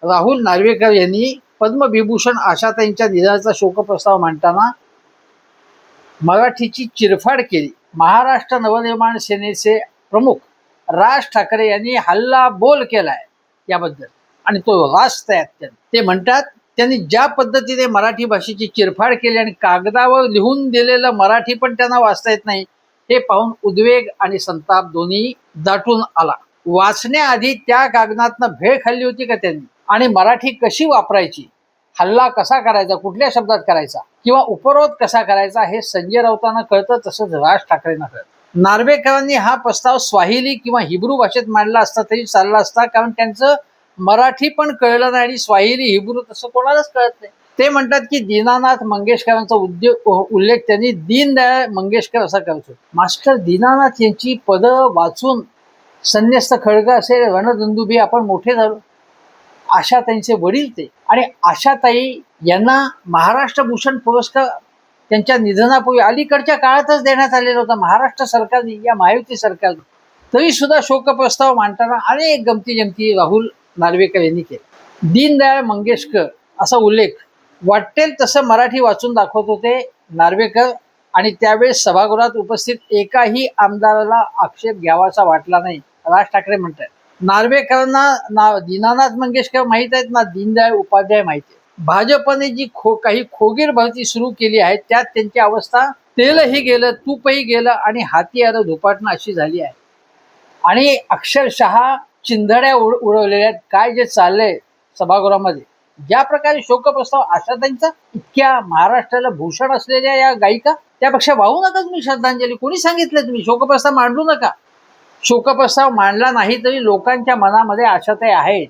राहुल नार्वेकर यांनी पद्मविभूषण आशाताईंच्या निधनाचा शोकप्रस्ताव मांडताना मराठीची चिरफाड केली. महाराष्ट्र नवनिर्माण सेनेचे प्रमुख राज ठाकरे यांनी हल्ला बोल केलाय याबद्दल, आणि तो रास्त आहे अत्यंत. ते म्हणतात त्यांनी ज्या पद्धतीने मराठी भाषेची चिरफाड केली आणि कागदावर लिहून दिलेलं मराठी पण त्यांना वाचता येत नाही, हे पाहून उद्वेग आणि संताप दोन्ही दाटून आला. वाचण्याआधी त्या कागदातनं भेळ खाल्ली होती का त्यांनी, आणि मराठी कशी वापरायची, हल्ला कसा करायचा, कुठल्या शब्दात करायचा किंवा उपरोध कसा करायचा हे संजय राऊतांना कळतं, तसंच राज ठाकरेंना कळतं. नार्वेकरांनी हा प्रस्ताव स्वाहिली किंवा हिब्रू भाषेत मांडला असता तरी चालला असता, कारण त्यांचं मराठी पण कळलं नाही आणि स्वाहिली हिब्रू तसं कोणालाच कळत नाही. ते म्हणतात की दीनानाथ मंगेशकरांचा उल्लेख त्यांनी दीनदयाळ मंगेशकर असा करतो. मास्टर दीनानाथ यांची पदं वाचून संन्यस्त खळगा असेल रणदुंदुभी आपण मोठे झालो. आशाताईंचे वडील ते, आणि आशाताई यांना महाराष्ट्र भूषण पुरस्कार त्यांच्या निधनापूर्वी अलीकडच्या काळातच देण्यात आलेला होता महाराष्ट्र सरकारने, या महायुती सरकारने. तरी सुद्धा शोकप्रस्ताव मांडताना अनेक गमती जमती राहुल नार्वेकर यांनी केले. दीनदयाळ मंगेशकर असा उल्लेख वाटेल तसं मराठी वाचून दाखवत होते नार्वेकर, आणि त्यावेळेस सभागृहात उपस्थित एकाही आमदाराला आक्षेप घ्यावासा वाटला नाही. राज ठाकरे म्हणतात नार्वेकरांना ना दीनानाथ मंगेशकर माहीत आहेत ना दीनदयाळ उपाध्याय माहिती आहे. भाजपने जी काही खोगीर भरती सुरू केली आहे त्यात त्यांची अवस्था तेलही गेलं, तूपही गेलं आणि हाती आलं धुपाटणं अशी झाली आहे. आणि अक्षरशः चिंधड्या उडवलेल्या आहेत. काय जे चाललंय सभागृहामध्ये, ज्या प्रकारे शोकप्रस्ताव आशाताईंचा, इतक्या महाराष्ट्राला भूषण असलेल्या या गायिका, त्यापेक्षा वाहू नका तुम्ही श्रद्धांजली. कोणी सांगितलं तुम्ही शोकप्रस्ताव मांडू नका? शोकप्रस्ताव मांडला नाही तरी लोकांच्या मनामध्ये आशाताई आहेत.